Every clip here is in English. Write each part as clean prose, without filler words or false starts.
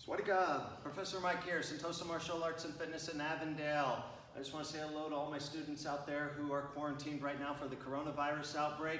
Swadika, Professor Mike here, Sentosa Martial Arts and Fitness in Avondale. I just want to say hello to all my students out there who are quarantined right now for the coronavirus outbreak,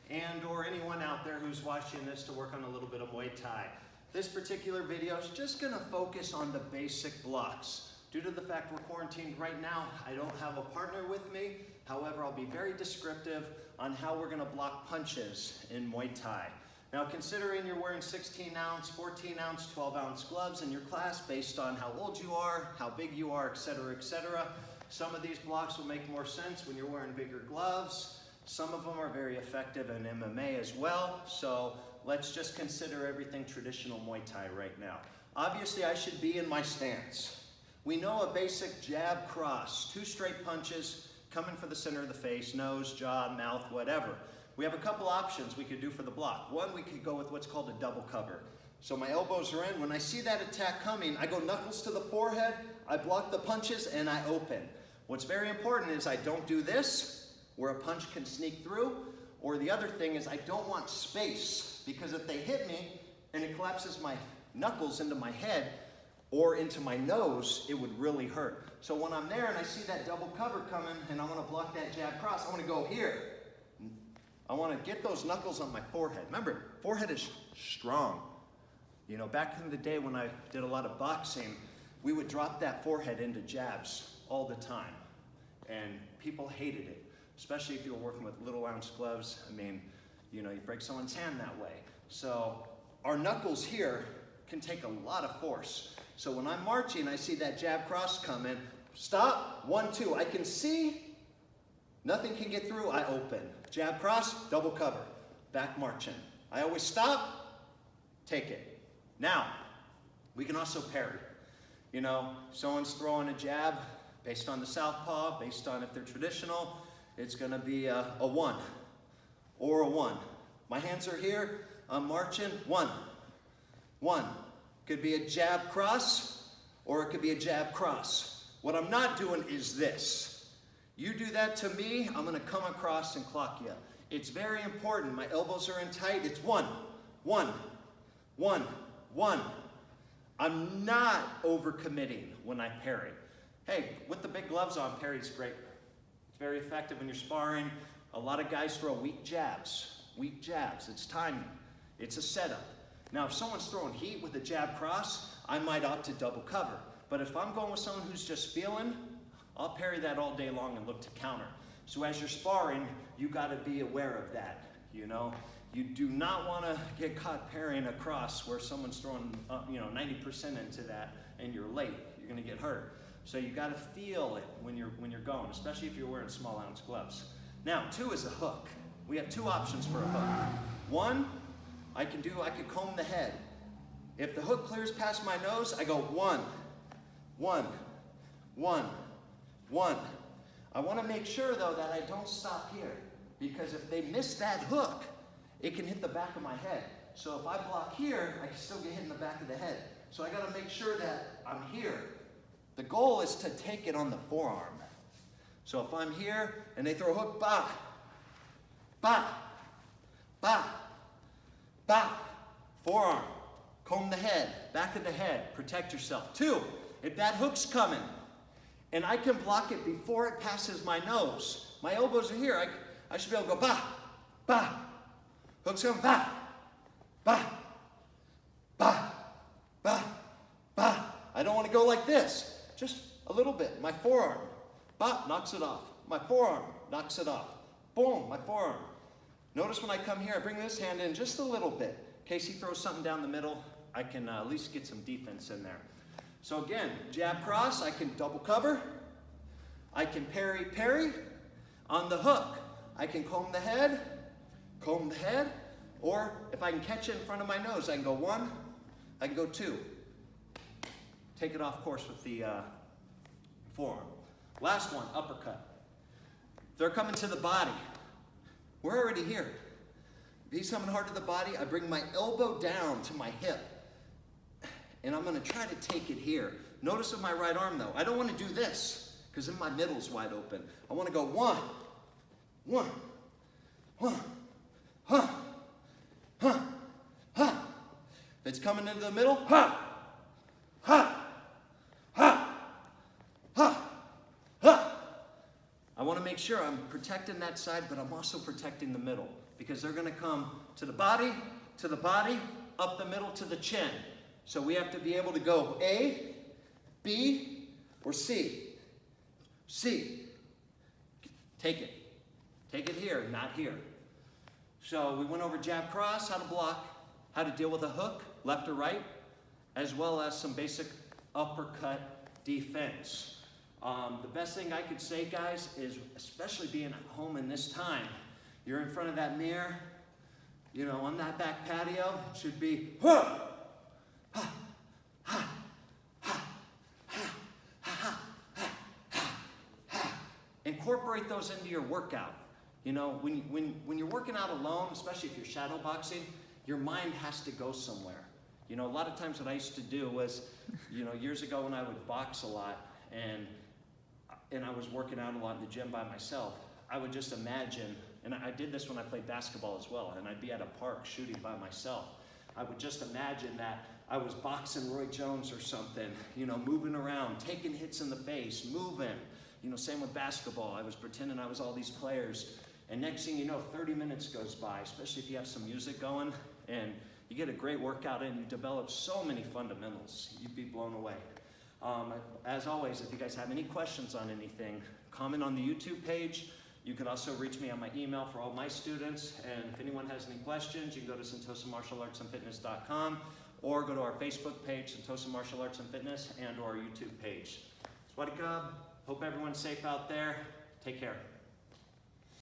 and or anyone out there who's watching this to work on a little bit of Muay Thai. This particular video is just going to focus on the basic blocks. Due to the fact we're quarantined right now, I don't have a partner with me. However, I'll be very descriptive on how we're going to block punches in Muay Thai. Now, considering you're wearing 16 ounce, 14 ounce, 12 ounce gloves in your class based on how old you are, how big you are, etc., etc., some of these blocks will make more sense when you're wearing bigger gloves. Some of them are very effective in MMA as well. So let's just consider everything traditional Muay Thai right now. Obviously, I should be in my stance. We know a basic jab cross, 2 straight punches coming for the center of the face, nose, jaw, mouth, whatever. We have a couple options we could do for the block. One, we could go with what's called a double cover. So my elbows are in. When I see that attack coming, I go knuckles to the forehead, I block the punches, and I open. What's very important is I don't do this, where a punch can sneak through, or the other thing is I don't want space, because if they hit me and it collapses my knuckles into my head or into my nose, it would really hurt. So when I'm there and I see that double cover coming and I want to block that jab cross, I want to go here. I want to get those knuckles on my forehead. Remember, forehead is strong. You know, back in the day when I did a lot of boxing, we would drop that forehead into jabs all the time. And people hated it, especially if you were working with little ounce gloves. I mean, you know, you break someone's hand that way. So our knuckles here can take a lot of force. So when I'm marching, I see that jab cross come in. Stop, 1, 2. I can see, nothing can get through, I open. Jab cross, double cover, back marching. I always stop, take it. Now, we can also parry. You know, someone's throwing a jab based on the southpaw, based on if they're traditional, it's gonna be a 1 or a 1. My hands are here, I'm marching, 1, 1. Could be a jab cross, or it could be a jab cross. What I'm not doing is this. You do that to me, I'm gonna come across and clock you. It's very important. My elbows are in tight. It's 1, 1, 1, 1. I'm not overcommitting when I parry. Hey, with the big gloves on, parry's great. It's very effective when you're sparring. A lot of guys throw weak jabs. Weak jabs. It's timing. It's a setup. Now, if someone's throwing heat with a jab cross, I might opt to double cover. But if I'm going with someone who's just feeling, I'll parry that all day long and look to counter. So as you're sparring, you gotta be aware of that, you know? You do not wanna get caught parrying a cross where someone's throwing 90% into that and you're late. You're gonna get hurt. So you gotta feel it when you're going, especially if you're wearing small ounce gloves. Now, 2 is a hook. We have 2 options for a hook. 1, I could comb the head. If the hook clears past my nose, I go 1, 1, 1, 1. I want to make sure though that I don't stop here, because if they miss that hook, it can hit the back of my head. So if I block here, I can still get hit in the back of the head. So I got to make sure that I'm here. The goal is to take it on the forearm. So if I'm here and they throw a hook, ba, ba, ba, ba, forearm, comb the head, back of the head, protect yourself. 2, if that hook's coming, and I can block it before it passes my nose. My elbows are here. I should be able to go ba, ba. Hook's coming, ba, ba, ba, ba, ba. I don't want to go like this. Just a little bit. My forearm, ba, knocks it off. My forearm knocks it off. Boom, my forearm. Notice when I come here, I bring this hand in just a little bit. In case he throws something down the middle, I can at least get some defense in there. So again, jab cross, I can double cover. I can parry. On the hook, I can comb the head, or if I can catch it in front of my nose, I can go 1, I can go 2. Take it off course with the forearm. Last one, uppercut. If they're coming to the body, we're already here. If he's coming hard to the body, I bring my elbow down to my hip. And I'm gonna try to take it here. Notice with my right arm though, I don't wanna do this, because then my middle's wide open. I wanna go 1, 1, 1, huh, huh, huh. If it's coming into the middle, huh, to make sure I'm protecting that side, but I'm also protecting the middle, because they're going to come to the body, up the middle to the chin. So we have to be able to go A, B, or C. C. Take it. Take it here, not here. So we went over jab cross, how to block, how to deal with a hook, left or right, as well as some basic uppercut defense. The best thing I could say, guys, is especially being at home in this time, you're in front of that mirror, you know, on that back patio, it should be, ha, ha, ha, ha, ha, ha, ha, ha. Incorporate those into your workout. You know, when you're working out alone, especially if you're shadow boxing, your mind has to go somewhere. You know, a lot of times what I used to do was, you know, years ago when I would box a lot and I was working out a lot in the gym by myself, I would just imagine, and I did this when I played basketball as well, and I'd be at a park shooting by myself. I would just imagine that I was boxing Roy Jones or something, you know, moving around, taking hits in the face, moving. You know, same with basketball. I was pretending I was all these players. And next thing you know, 30 minutes goes by, especially if you have some music going, and you get a great workout in, you develop so many fundamentals. You'd be blown away. As always, if you guys have any questions on anything, comment on the YouTube page. You can also reach me on my email for all my students. And if anyone has any questions, you can go to sentosamartialartsandfitness.com or go to our Facebook page, Sentosa Martial Arts and Fitness, and or our YouTube page. Swadikab. Hope everyone's safe out there. Take care.